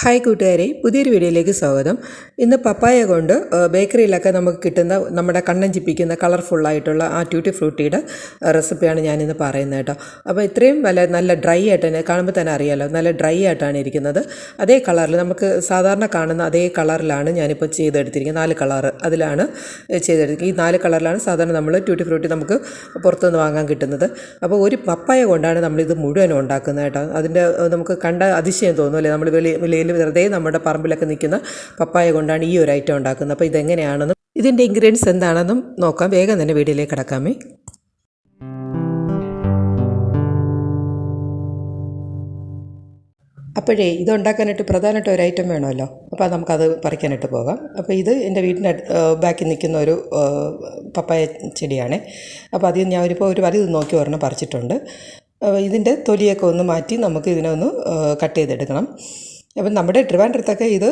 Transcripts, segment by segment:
Hi കൂട്ടുകാരെ, പുതിയൊരു വീഡിയോയിലേക്ക് സ്വാഗതം. ഇന്ന് പപ്പായ കൊണ്ട് ബേക്കറിയിലൊക്കെ നമുക്ക് കിട്ടുന്ന നമ്മുടെ കണ്ണഞ്ചിപ്പിക്കുന്ന കളർഫുള്ളായിട്ടുള്ള ആ ട്യൂട്ടി ഫ്രൂട്ടിയുടെ റെസിപ്പിയാണ് ഞാനിന്ന് പറയുന്നത് കേട്ടോ. അപ്പോൾ ഇത്രയും നല്ല ഡ്രൈ ആയിട്ട് തന്നെ കാണുമ്പോൾ തന്നെ അറിയാമല്ലോ, നല്ല ഡ്രൈ ആയിട്ടാണ് ഇരിക്കുന്നത്. അതേ കളറിൽ നമുക്ക് സാധാരണ കാണുന്ന അതേ കളറിലാണ് ഞാനിപ്പോൾ ചെയ്തെടുത്തിരിക്കുന്നത്. 4 കളറ് അതിലാണ് ചെയ്തെടുത്തിരിക്കുന്നത്. ഈ 4 കളറിലാണ് സാധാരണ നമ്മൾ ട്യൂട്ടി ഫ്രൂട്ടി നമുക്ക് പുറത്തുനിന്ന് വാങ്ങാൻ കിട്ടുന്നത്. അപ്പോൾ ഒരു പപ്പായ കൊണ്ടാണ് നമ്മളിത് മുഴുവനും ഉണ്ടാക്കുന്നത് കേട്ടോ. അതിൻ്റെ നമുക്ക് കണ്ട അതിശയം തോന്നും അല്ലേ, നമ്മൾ വെളിയിൽ വെറുതെ നമ്മുടെ പറമ്പിലൊക്കെ നിൽക്കുന്ന പപ്പായ കൊണ്ടാണ് ഈ ഒരു ഐറ്റം ഉണ്ടാക്കുന്നത്. അപ്പോൾ ഇതെങ്ങനെയാണെന്നും ഇതിൻ്റെ ഇൻഗ്രീഡിയൻസ് എന്താണെന്നും നോക്കാം. വേഗം തന്നെ വീഡിയോയിലേക്ക് കിടക്കാമേ. അപ്പോഴേ ഇതുണ്ടാക്കാനായിട്ട് പ്രധാനമായിട്ട് ഒരു ഐറ്റം വേണമല്ലോ. അപ്പോൾ നമുക്കത് പറിക്കാനായിട്ട് പോകാം. അപ്പോൾ ഇത് എൻ്റെ വീടിൻ്റെ ബാക്കിൽ നിൽക്കുന്ന ഒരു പപ്പായ ചെടിയാണ്. അപ്പോൾ അതിൽ ഞാൻ ഒരു വരി നോക്കി ഒരെണ്ണം പറിച്ചിട്ടുണ്ട്. ഇതിൻ്റെ തൊലിയൊക്കെ ഒന്ന് മാറ്റി നമുക്ക് ഇതിനെ ഒന്ന് കട്ട് ചെയ്തെടുക്കണം. അപ്പം നമ്മുടെ ട്രിവാൻഡ്രത്തൊക്കെ ഇത്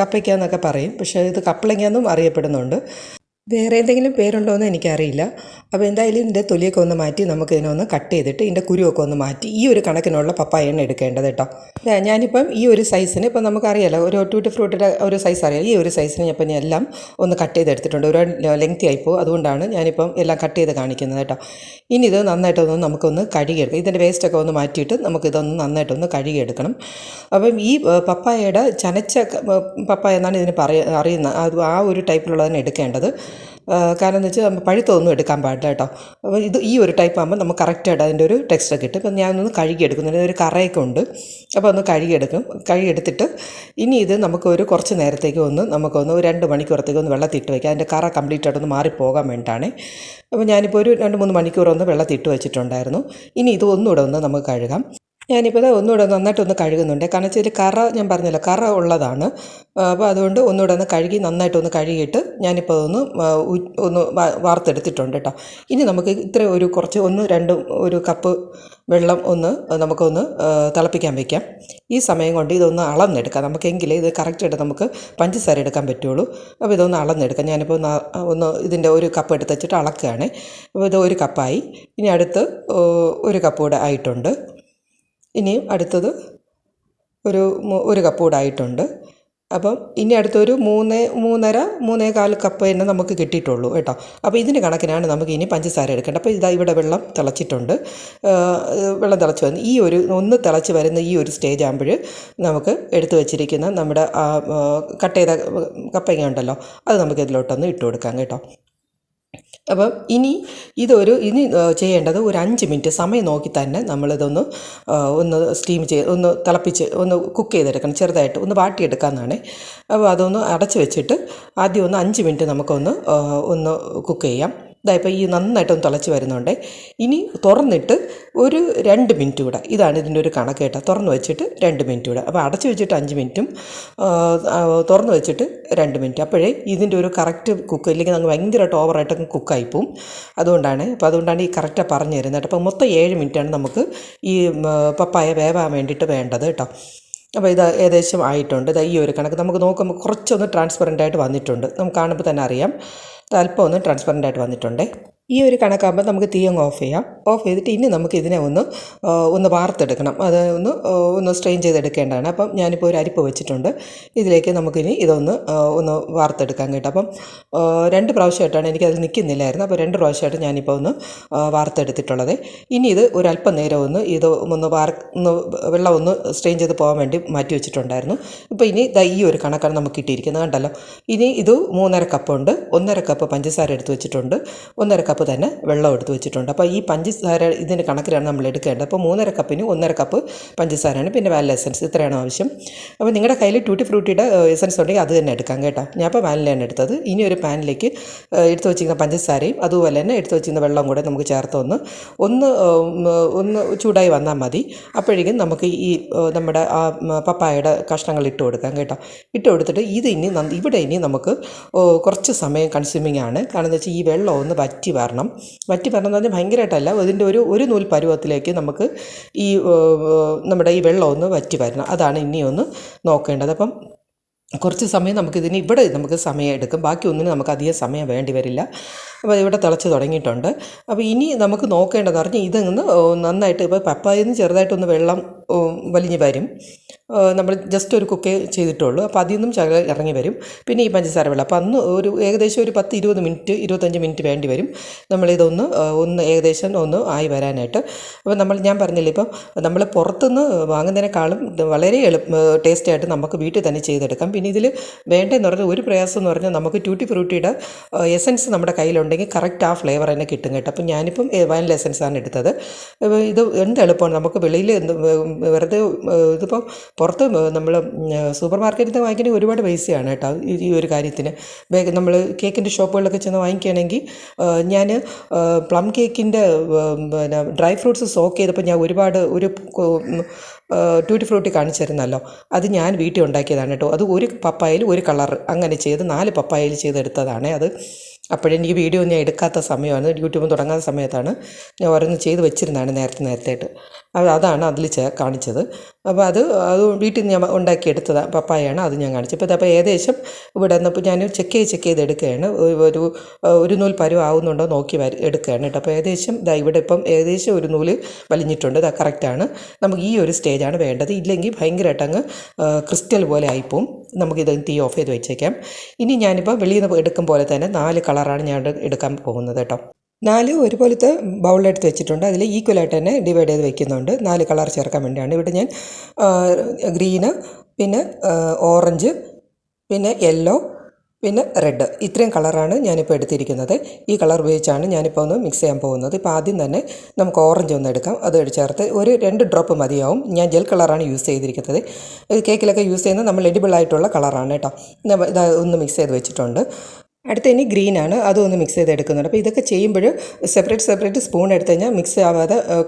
കപ്പയ്ക്ക എന്നൊക്കെ പറയും, പക്ഷേ ഇത് കപ്പളങ്ങ എന്നും അറിയപ്പെടുന്നുണ്ട്. വേറെ എന്തെങ്കിലും പേരുണ്ടോ എന്ന് എനിക്കറിയില്ല. അപ്പോൾ എന്തായാലും ഇതിൻ്റെ തൊലിയൊക്കെ ഒന്ന് മാറ്റി നമുക്ക് ഇതിനൊന്ന് കട്ട് ചെയ്തിട്ട് ഇതിൻ്റെ കുരുവൊക്കെ ഒന്ന് മാറ്റി ഈ ഒരു കണക്കിനുള്ള പപ്പായാണ് എടുക്കേണ്ടത് കേട്ടോ. ഞാനിപ്പം ഈ ഒരു സൈസിന് ഇപ്പം നമുക്കറിയാമല്ലോ, ഒരു ട്യൂട്ടി ഫ്രൂട്ടിയുടെ ഒരു സൈസ് അറിയാം. ഈ ഒരു സൈസിന് ഞാൻ ഇപ്പം എല്ലാം ഒന്ന് കട്ട് ചെയ്തെടുത്തിട്ടുണ്ട്. ഒരു ലെങ്തി ആയിപ്പോൾ, അതുകൊണ്ടാണ് ഞാനിപ്പം എല്ലാം കട്ട് ചെയ്ത് കാണിക്കുന്നത് കേട്ടോ. ഇനി ഇത് നന്നായിട്ടൊന്ന് നമുക്കൊന്ന് കഴുകിയെടുക്കാം. ഇതിൻ്റെ വേസ്റ്റൊക്കെ ഒന്ന് മാറ്റിയിട്ട് നമുക്കിതൊന്ന് നന്നായിട്ടൊന്ന് കഴുകിയെടുക്കണം. അപ്പം ഈ പപ്പായയുടെ ചനച്ച പപ്പായ എന്നാണ് ഇതിന് അറിയുന്നത്. അത് ആ ഒരു ടൈപ്പിലുള്ളതാണ് എടുക്കേണ്ടത്. കാരണം എന്ന് വെച്ചാൽ പഴുത്തൊന്നും എടുക്കാൻ പാടില്ല കേട്ടോ. അപ്പോൾ ഈ ഒരു ടൈപ്പ് ആകുമ്പോൾ നമുക്ക് കറക്റ്റായിട്ട് അതിൻ്റെ ഒരു ടെക്സ്ചർ കിട്ടും. ഇപ്പം ഞാനൊന്ന് കഴുകിയെടുക്കുന്നുണ്ട്. ഒരു കറയൊക്കെ ഉണ്ട്, അപ്പോൾ ഒന്ന് കഴുകിയെടുത്തിട്ട് ഇനി ഇത് നമുക്കൊരു കുറച്ച് നേരത്തേക്ക് നമുക്കൊന്ന് 2 മണിക്കൂറത്തേക്ക് ഒന്ന് വെള്ളത്തിട്ട് വയ്ക്കാം. അതിൻ്റെ കറ കംപ്ലീറ്റ് ആയിട്ടൊന്ന് മാറിപ്പോകാൻ വേണ്ടിയിട്ടാണ്. അപ്പോൾ ഞാനിപ്പോൾ ഒരു 2-3 മണിക്കൂർ ഒന്ന് വെള്ളത്തിട്ട് വെച്ചിട്ടുണ്ടായിരുന്നു. ഇനി ഇത് ഒന്നുകൂടെ ഒന്ന് നമുക്ക് കഴുകാം. ഞാനിപ്പോൾ ഇത് ഒന്നുകൂടെ നന്നായിട്ടൊന്ന് കഴുകുന്നുണ്ട്. കാരണം വെച്ചാൽ കറ ഞാൻ പറഞ്ഞല്ലോ, കറ ഉള്ളതാണ്. അപ്പോൾ അതുകൊണ്ട് ഒന്നുകൂടെ ഒന്ന് നന്നായിട്ടൊന്ന് കഴുകിയിട്ട് ഞാനിപ്പോൾ ഒന്ന് വാർത്തെടുത്തിട്ടുണ്ട് കേട്ടോ. ഇനി നമുക്ക് ഇത്ര കുറച്ച് 1-2 കപ്പ് വെള്ളം നമുക്കൊന്ന് തിളപ്പിക്കാൻ വയ്ക്കാം. ഈ സമയം കൊണ്ട് ഇതൊന്ന് അളന്നെടുക്കാം. നമുക്കെങ്കിലേ ഇത് കറക്റ്റായിട്ട് നമുക്ക് പഞ്ചസാര എടുക്കാൻ പറ്റുള്ളൂ. അപ്പോൾ ഇതൊന്ന് അളന്നെടുക്കാം. ഞാനിപ്പോൾ ഇതിൻ്റെ 1 കപ്പ് എടുത്ത് വെച്ചിട്ട് അളക്കുകയാണ്. അപ്പോൾ ഇത് 1 കപ്പായി. ഇനി അടുത്ത് 1 കപ്പ് കൂടെ ആയിട്ടുണ്ട്. ഇനിയും അടുത്തത് ഒരു കപ്പ് കൂടെ ആയിട്ടുണ്ട്. അപ്പം ഇനി അടുത്തൊരു 3-3.25 കപ്പ് തന്നെ നമുക്ക് കിട്ടിയിട്ടുള്ളൂ കേട്ടോ. അപ്പോൾ ഇതിന് കണക്കിനാണ് നമുക്ക് ഇനി പഞ്ചസാര എടുക്കേണ്ടത്. അപ്പോൾ ഇവിടെ വെള്ളം തിളച്ചിട്ടുണ്ട്. വെള്ളം തിളച്ച് വന്ന് ഒന്ന് തിളച്ച് വരുന്ന ഈ ഒരു സ്റ്റേജ് ആകുമ്പോൾ നമുക്ക് എടുത്തു വച്ചിരിക്കുന്ന നമ്മുടെ കട്ട് ചെയ്ത കപ്പങ്ങ ഉണ്ടല്ലോ, അത് നമുക്ക് ഇതിലോട്ടൊന്ന് ഇട്ട് കൊടുക്കാം കേട്ടോ. അപ്പം ഇനി ചെയ്യേണ്ടത് ഒരു 5 മിനിറ്റ് സമയം നോക്കി തന്നെ നമ്മളിതൊന്ന് സ്റ്റീം ഒന്ന് തിളപ്പിച്ച് ഒന്ന് കുക്ക് ചെയ്തെടുക്കണം. ചെറുതായിട്ട് ഒന്ന് വാട്ടിയെടുക്കാമെന്നാണ്. അപ്പോൾ അതൊന്ന് അടച്ച് വെച്ചിട്ട് ആദ്യം 5 മിനിറ്റ് നമുക്കൊന്ന് കുക്ക് ചെയ്യാം. ഇതായപ്പോൾ ഈ നന്നായിട്ടൊന്ന് തിളച്ച് വരുന്നുണ്ട്. ഇനി തുറന്നിട്ട് ഒരു 2 മിനിറ്റ് കൂടെ, ഇതാണ് ഇതിൻ്റെ ഒരു കണക്ക് കേട്ടോ. തുറന്ന് വെച്ചിട്ട് 2 മിനിറ്റ് കൂടെ. അപ്പോൾ അടച്ച് വെച്ചിട്ട് 5 മിനിറ്റും തുറന്ന് വെച്ചിട്ട് 2 മിനിറ്റ്. അപ്പോഴേ ഇതിൻ്റെ ഒരു കറക്റ്റ് കുക്ക്, ഇല്ലെങ്കിൽ നമുക്ക് ഭയങ്കരമായിട്ട് ഓവറായിട്ടൊക്കെ കുക്കായിപ്പോവും. അതുകൊണ്ടാണ് ഈ കറക്റ്റാണ് പറഞ്ഞു തരുന്നത് കേട്ടോ. അപ്പോൾ മൊത്തം 7 മിനിറ്റാണ് നമുക്ക് ഈ പപ്പായ വേവാൻ വേണ്ടിയിട്ട് വേണ്ടത് കേട്ടോ. അപ്പോൾ ഇത് ഏകദേശം ആയിട്ടുണ്ട്. ഈ ഒരു കണക്ക് നമുക്ക് നോക്കുമ്പോൾ കുറച്ചൊന്ന് ട്രാൻസ്പെറൻ്റ് ആയിട്ട് വന്നിട്ടുണ്ട്. നമുക്ക് കാണുമ്പോൾ തന്നെ അറിയാം, അല്പം ഒന്ന് ട്രാൻസ്പെറൻ്റ് ആയിട്ട് വന്നിട്ടുണ്ട്. ഈ ഒരു കണക്കാകുമ്പോൾ നമുക്ക് തീ അങ്ങ് ഓഫ് ചെയ്യാം. ഓഫ് ചെയ്തിട്ട് ഇനി നമുക്ക് ഇതിനെ ഒന്ന് വാർത്തെടുക്കണം. അത് ഒന്ന് സ്ട്രെയിൻ ചെയ്തെടുക്കേണ്ടതാണ്. അപ്പം ഞാനിപ്പോൾ ഒരു അരിപ്പ് വെച്ചിട്ടുണ്ട്. ഇതിലേക്ക് നമുക്കിനി ഒന്ന് വാർത്തെടുക്കാൻ കേട്ടോ. അപ്പം 2 പ്രാവശ്യമായിട്ടാണ്, എനിക്കതിൽ നിൽക്കുന്നില്ലായിരുന്നു. അപ്പോൾ 2 പ്രാവശ്യമായിട്ട് ഞാനിപ്പോൾ വാർത്തെടുത്തിട്ടുള്ളത്. ഇനി ഇത് ഒരല്പം നേരം വെള്ളം സ്ട്രെയിൻ ചെയ്ത് പോകാൻ വേണ്ടി മാറ്റി വെച്ചിട്ടുണ്ടായിരുന്നു. ഇപ്പോൾ ഇനി ഈ ഒരു കണക്കാണ് നമുക്ക് കിട്ടിയിരിക്കുന്നത്, കണ്ടല്ലോ. ഇനി ഇത് 3.5 കപ്പുണ്ട്. 1.5 കപ്പ് പഞ്ചസാര എടുത്ത് വെച്ചിട്ടുണ്ട്. 1.5 കപ്പ് തന്നെ വെള്ളം എടുത്ത് വെച്ചിട്ടുണ്ട്. അപ്പോൾ ഈ പഞ്ചസാര ഇതിൻ്റെ കണക്കിലാണ് നമ്മൾ എടുക്കേണ്ടത്. അപ്പോൾ 3.5 കപ്പിന് 1.5 കപ്പ് പഞ്ചസാരയാണ്, പിന്നെ വാനില എസൻസ് ഇത്രയാണ് ആവശ്യം. അപ്പോൾ നിങ്ങളുടെ കയ്യിൽ ട്യൂട്ടി ഫ്രൂട്ടിയുടെ എസൻസ് ഉണ്ടെങ്കിൽ അത് തന്നെ എടുക്കാം കേട്ടോ. ഞാൻ ഇപ്പോൾ വാനിലയാണ് എടുത്തത്. ഇനി ഒരു പാനിലേക്ക് എടുത്ത് വെച്ചിരിക്കുന്ന പഞ്ചസാരയും അതുപോലെ തന്നെ എടുത്ത് വെച്ചിരുന്ന വെള്ളം കൂടെ നമുക്ക് ചേർത്ത് ഒന്ന് ചൂടായി വന്നാൽ മതി. അപ്പോഴേക്കും നമുക്ക് ഈ നമ്മുടെ പപ്പായയുടെ കഷ്ണങ്ങൾ ഇട്ട് കൊടുക്കാം കേട്ടോ. ഇട്ട് കൊടുത്തിട്ട് ഇവിടെ ഇനി നമുക്ക് കുറച്ച് സമയം കൺസ്യൂമിങ് ആണ്. കാരണം എന്താ വെച്ചാൽ ഈ വെള്ളം ഒന്ന് വറ്റി വരണം എന്ന് പറഞ്ഞാൽ ഭയങ്കരമായിട്ടല്ല, അതിൻ്റെ ഒരു നൂൽ പരുവത്തിലേക്ക് നമുക്ക് നമ്മുടെ ഈ വെള്ളം ഒന്ന് വറ്റി വരണം. അതാണ് ഇനി നോക്കേണ്ടത്. അപ്പം കുറച്ച് സമയം ഇവിടെ നമുക്ക് സമയം എടുക്കും. ബാക്കി ഒന്നിനും നമുക്ക് അധികം സമയം വേണ്ടി വരില്ല. അപ്പോൾ ഇവിടെ തിളച്ച് തുടങ്ങിയിട്ടുണ്ട്. അപ്പോൾ ഇനി നമുക്ക് നോക്കേണ്ടതെന്ന് പറഞ്ഞാൽ ഇതൊന്ന് നന്നായിട്ട് ഇപ്പോൾ പപ്പായയിൽ നിന്ന് ചെറുതായിട്ടൊന്ന് വെള്ളം വലിഞ്ഞ് വരും. നമ്മൾ ജസ്റ്റ് ഒരു കുക്കേ ചെയ്തിട്ടുള്ളൂ. അപ്പോൾ അതിൽ നിന്നും ശകലം ഇറങ്ങി വരും. പിന്നെ ഈ പഞ്ചസാര വെള്ളം അപ്പോൾ അന്ന് ഏകദേശം ഒരു 10-20 മിനിറ്റ് 25 മിനിറ്റ് വേണ്ടി വരും നമ്മളിതൊന്ന് ഏകദേശം ഒന്ന് ആയി വരാനായിട്ട്. അപ്പോൾ ഞാൻ പറഞ്ഞില്ലേ, ഇപ്പം നമ്മൾ പുറത്തുനിന്ന് വാങ്ങുന്നതിനേക്കാളും വളരെ ടേസ്റ്റി ആയിട്ട് നമുക്ക് വീട്ടിൽ തന്നെ ചെയ്തെടുക്കാം. പിന്നെ ഇതിൽ വേണ്ടതെന്ന് പറഞ്ഞാൽ ഒരു പ്രയാസം എന്ന് പറഞ്ഞാൽ നമുക്ക് ട്യൂട്ടി ഫ്രൂട്ടിയുടെ എസൻസ് നമ്മുടെ കയ്യിലുണ്ടെങ്കിൽ കറക്റ്റ് ആ ഫ്ലേവർ തന്നെ കിട്ടും കേട്ടോ. അപ്പം ഞാനിപ്പം വാനില എസൻസാണ് എടുത്തത്. ഇത് എന്ത് എളുപ്പമാണ്, നമുക്ക് വെളിയിൽ വെറുതെ ഇതിപ്പം പുറത്ത് നമ്മൾ സൂപ്പർ മാർക്കറ്റിൽ നിന്ന് വാങ്ങിക്കണമെങ്കിൽ ഒരുപാട് പൈസയാണ് കേട്ടോ ഈ ഒരു കാര്യത്തിന്. നമ്മൾ കേക്കിൻ്റെ ഷോപ്പുകളിലൊക്കെ ചെന്ന് വാങ്ങിക്കുകയാണെങ്കിൽ ഞാൻ പ്ലം കേക്കിൻ്റെ പിന്നെ ഡ്രൈ ഫ്രൂട്ട്സ് സോക്ക് ചെയ്തപ്പോൾ ഞാൻ ഒരു ട്യൂട്ടി ഫ്രൂട്ടി കാണിച്ചിരുന്നല്ലോ, അത് ഞാൻ വീട്ടിൽ ഉണ്ടാക്കിയതാണ് കേട്ടോ. അത് ഒരു പപ്പായയിൽ ഒരു കളർ അങ്ങനെ ചെയ്ത് 4 പപ്പായയിൽ ചെയ്തെടുത്തതാണ് അത്. അപ്പോഴെനിക്ക് വീഡിയോ ഞാൻ എടുക്കാത്ത സമയമാണ്, യൂട്യൂബ് തുടങ്ങാത്ത സമയത്താണ് ഞാൻ ഓരോന്ന് ചെയ്ത് വെച്ചിരുന്നതാണ് നേരത്തെ. അതാണ് അതിൽ കാണിച്ചത്. അപ്പോൾ അത് വീട്ടിൽ നിന്ന് ഞാൻ ഉണ്ടാക്കിയെടുത്തത് പപ്പായാണ്, അത് ഞാൻ കാണിച്ചത്. അപ്പോൾ ഏകദേശം ഇവിടെ നിന്നപ്പോൾ ഞാൻ ചെക്ക് ചെയ്ത് എടുക്കുകയാണ്. ഒരു നൂൽ പരുവം ആവുന്നുണ്ടോ നോക്കി എടുക്കുകയാണ് കേട്ടോ. അപ്പോൾ ഏകദേശം ഇവിടെ ഇപ്പം ഏകദേശം ഒരു നൂല് വലിഞ്ഞിട്ടുണ്ട്. അത് കറക്റ്റാണ്. നമുക്ക് ഈ ഒരു സ്റ്റേജാണ് വേണ്ടത്. ഇല്ലെങ്കിൽ ഭയങ്കരമായിട്ട് അങ്ങ് ക്രിസ്റ്റൽ പോലെ ആയിപ്പോവും. നമുക്കിത് തീ ഓഫ് ചെയ്ത് വെച്ചേക്കാം. ഇനി ഞാനിപ്പോൾ വെളിയിൽ നിന്ന് എടുക്കും പോലെ തന്നെ 4 കളറാണ് ഞാൻ എടുക്കാൻ പോകുന്നത് കേട്ടോ. 4 ഒരുപോലത്തെ ബൗളെടുത്ത് വെച്ചിട്ടുണ്ട്. അതിൽ ഈക്വലായിട്ട് തന്നെ ഡിവൈഡ് ചെയ്ത് വെക്കുന്നുണ്ട്. 4 കളർ ചേർക്കാൻ വേണ്ടിയാണ്. ഇവിടെ ഞാൻ ഗ്രീന്, പിന്നെ ഓറഞ്ച്, പിന്നെ യെല്ലോ, പിന്നെ റെഡ്, ഇത്രയും കളറാണ് ഞാനിപ്പോൾ എടുത്തിരിക്കുന്നത്. ഈ കളർ ഉപയോഗിച്ചാണ് ഞാനിപ്പോൾ ഒന്ന് മിക്സ് ചെയ്യാൻ പോകുന്നത്. ഇപ്പോൾ ആദ്യം തന്നെ നമുക്ക് ഓറഞ്ച് ഒന്ന് എടുക്കാം. അത് ചേർത്ത് ഒരു 2 ഡ്രോപ്പ് മതിയാവും. ഞാൻ ജെൽ കളറാണ് യൂസ് ചെയ്തിരിക്കുന്നത്. കേക്കിലൊക്കെ യൂസ് ചെയ്യുന്നത് നമ്മൾ എഡിബിൾ ആയിട്ടുള്ള കളറാണ് കേട്ടോ. ഇത് ഒന്ന് മിക്സ് ചെയ്ത് വെച്ചിട്ടുണ്ട്. അടുത്ത ഇനി ഗ്രീനാണ്, അതും ഒന്ന് മിക്സ് ചെയ്ത് എടുക്കുന്നുണ്ട്. അപ്പോൾ ഇതൊക്കെ ചെയ്യുമ്പോൾ സെപ്പറേറ്റ് സ്പൂൺ എടുത്ത് കഴിഞ്ഞാൽ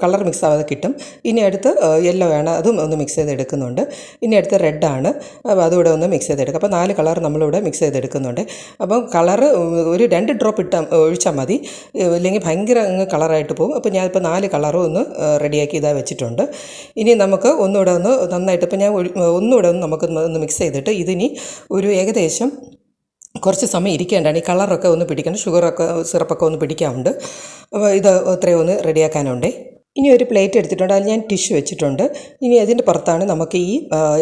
കളർ മിക്സ് ആവാതെ കിട്ടും. ഇനി അടുത്ത് യെല്ലോ ആണ്, അതും ഒന്ന് മിക്സ് ചെയ്ത് എടുക്കുന്നുണ്ട്. ഇനി അടുത്ത് റെഡാണ്, അപ്പോൾ അതുകൂടെ ഒന്ന് മിക്സ് ചെയ്തെടുക്കുക. അപ്പോൾ 4 കളർ നമ്മളിവിടെ മിക്സ് ചെയ്തെടുക്കുന്നുണ്ട്. അപ്പം കളറ് ഒരു 2 ഡ്രോപ്പ് ഒഴിച്ചാൽ മതി, ഇല്ലെങ്കിൽ ഭയങ്കര അങ്ങ് കളറായിട്ട് പോകും. അപ്പോൾ ഞാനിപ്പോൾ 4 കളറും ഒന്ന് റെഡിയാക്കി ഇതാ വെച്ചിട്ടുണ്ട്. ഇനി നമുക്ക് ഒന്നുകൂടെ ഒന്ന് നന്നായിട്ട് ഇപ്പോൾ ഞാൻ ഒന്നുകൂടെ നമുക്ക് ഒന്ന് മിക്സ് ചെയ്തിട്ട് ഇതിനി ഒരു ഏകദേശം കുറച്ച് സമയം ഇരിക്കേണ്ടതാണ്. ഈ കളറൊക്കെ ഒന്ന് പിടിക്കണം, സിറപ്പൊക്കെ ഒന്ന് പിടിക്കാറുണ്ട്. അപ്പോൾ ഇത് ഇത്രയും ഒന്ന് റെഡിയാക്കാനുണ്ട്. ഇനി ഒരു പ്ലേറ്റ് എടുത്തിട്ടുണ്ട്, അതിൽ ഞാൻ ടിഷ്യൂ വെച്ചിട്ടുണ്ട്. ഇനി അതിൻ്റെ പുറത്താണ് നമുക്ക് ഈ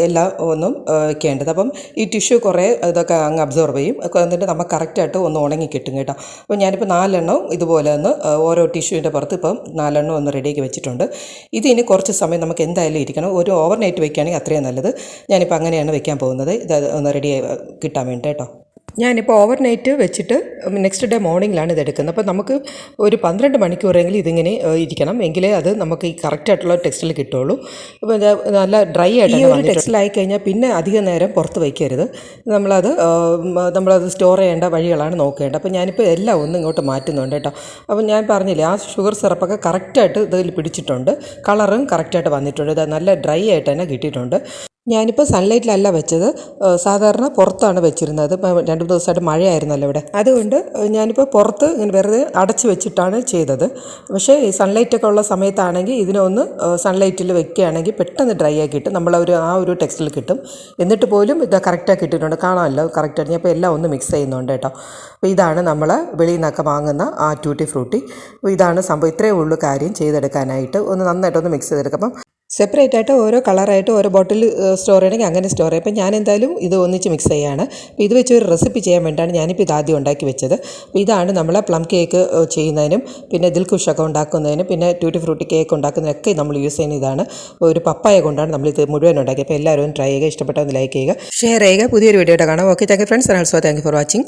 എല്ലാം ഒന്നും വയ്ക്കേണ്ടത്. അപ്പം ഈ ടിഷ്യൂ കുറേ ഇതൊക്കെ അങ്ങ് അബ്സോർവ് ചെയ്യും. എന്നിട്ട് നമുക്ക് കറക്റ്റായിട്ട് ഒന്ന് ഉണങ്ങി കിട്ടും കേട്ടോ. അപ്പോൾ ഞാനിപ്പോൾ 4 എണ്ണം ഇതുപോലെ ഒന്ന് ഓരോ ടിഷ്യൂവിൻ്റെ പുറത്ത് ഇപ്പം 4 എണ്ണം ഒന്ന് റെഡിയാക്കി വെച്ചിട്ടുണ്ട്. ഇതിന് കുറച്ച് സമയം നമുക്ക് എന്തായാലും ഇരിക്കണം. ഒരു ഓവർനൈറ്റ് വയ്ക്കുകയാണെങ്കിൽ അത്രയും നല്ലത്. ഞാനിപ്പോൾ അങ്ങനെയാണ് വെക്കാൻ പോകുന്നത്, ഇത് ഒന്ന് റെഡി കിട്ടാൻ വേണ്ടി കേട്ടോ. ഞാനിപ്പോൾ ഓവർനൈറ്റ് വെച്ചിട്ട് നെക്സ്റ്റ് ഡേ മോർണിംഗിലാണ് ഇതെടുക്കുന്നത്. അപ്പോൾ നമുക്ക് ഒരു 12 മണിക്കൂറെങ്കിലും ഇതിങ്ങനെ ഇരിക്കണം, എങ്കിലേ അത് നമുക്ക് ഈ കറക്റ്റായിട്ടുള്ള ടെക്സ്റ്റിൽ കിട്ടുള്ളൂ. അപ്പോൾ ഇത് നല്ല ഡ്രൈ ആയിട്ട് ഒരു ടെക്സ്റ്റിലായി കഴിഞ്ഞാൽ പിന്നെ അധികം നേരം പുറത്ത് വയ്ക്കരുത്. നമ്മളത് സ്റ്റോർ ചെയ്യേണ്ട വഴികളാണ് നോക്കേണ്ടത്. അപ്പോൾ ഞാനിപ്പോൾ എല്ലാം ഒന്ന് ഇങ്ങോട്ട് മാറ്റുന്നുണ്ട് കേട്ടോ. അപ്പോൾ ഞാൻ പറഞ്ഞില്ലേ, ആ ഷുഗർ സിറപ്പൊക്കെ കറക്റ്റായിട്ട് ഇതിൽ പിടിച്ചിട്ടുണ്ട്, കളറും കറക്റ്റായിട്ട് വന്നിട്ടുണ്ട്. ഇത് നല്ല ഡ്രൈ ആയിട്ട് തന്നെ കിട്ടിയിട്ടുണ്ട്. ഞാനിപ്പോൾ സൺലൈറ്റിലല്ല വെച്ചത്, സാധാരണ പുറത്താണ് വെച്ചിരുന്നത്. ഇപ്പോൾ 2 ദിവസമായിട്ട് മഴയായിരുന്നല്ലോ ഇവിടെ, അതുകൊണ്ട് ഞാനിപ്പോൾ പുറത്ത് ഇങ്ങനെ വെറുതെ അടച്ച് വെച്ചിട്ടാണ് ചെയ്തത്. പക്ഷേ ഈ സൺലൈറ്റൊക്കെ ഉള്ള സമയത്താണെങ്കിൽ ഇതിനൊന്ന് സൺലൈറ്റിൽ വെക്കുകയാണെങ്കിൽ പെട്ടെന്ന് ഡ്രൈ ആയി കിട്ടും, ആ ഒരു ടെക്സ്റ്റിൽ കിട്ടും. എന്നിട്ട് പോലും ഇത് കറക്റ്റായി കിട്ടിയിട്ടുണ്ട്, കാണാമല്ലോ കറക്റ്റായിട്ട്. ഞാൻ ഇപ്പോൾ എല്ലാം ഒന്ന് മിക്സ് ചെയ്യുന്നുണ്ട് കേട്ടോ. അപ്പോൾ ഇതാണ് നമ്മൾ വെളിയിൽ നിന്നൊക്കെ വാങ്ങുന്ന ആ ട്യൂട്ടി ഫ്രൂട്ടി. അപ്പോൾ ഇതാണ് സംഭവം. ഇത്രയേ ഉള്ളൂ കാര്യം ചെയ്തെടുക്കാനായിട്ട്. ഒന്ന് നന്നായിട്ടൊന്ന് മിക്സ് ചെയ്തെടുക്കാം. അപ്പം സെപ്പറേറ്റ് ആയിട്ട് ഓരോ കളറായിട്ട് ഓരോ ബോട്ടിൽ സ്റ്റോർ ചെയ്യണമെങ്കിൽ അങ്ങനെ സ്റ്റോർ ചെയ്യും. അപ്പോൾ ഞാൻ എന്തായാലും ഇത് ഒന്നിച്ച് മിക്സ് ചെയ്യുകയാണ്. അപ്പോൾ ഇത് വെച്ച് ഒരു റെസിപ്പി ചെയ്യാൻ വേണ്ടിയാണ് ഞാനിപ്പോൾ ഇത് ആദ്യം ഉണ്ടാക്കി വെച്ചത്. അപ്പോൾ ഇതാണ് നമ്മൾ പ്ലം കേക്ക് ചെയ്യുന്നതിനും പിന്നെ ദിൽ ഖുഷൊക്കെ ഉണ്ടാക്കുന്നതിനും പിന്നെ ട്യൂട്ടി ഫ്രൂട്ടി കേക്ക് ഉണ്ടാക്കുന്നതിനൊക്കെ നമ്മൾ യൂസ് ചെയ്യുന്ന ഇതാണ്. ഒരു പപ്പായ കൊണ്ടാണ് നമ്മളിത് മുഴുവൻ ഉണ്ടാക്കിയത്. അപ്പോൾ എല്ലാവരും ട്രൈ ചെയ്യുക, ഇഷ്ടപ്പെട്ടൊന്ന് ലൈക്ക് ചെയ്യുക, ഷെയർ ചെയ്യുക. പുതിയൊരു വീഡിയോ കാണാം. Okay, thank you friends, and also thank you for watching.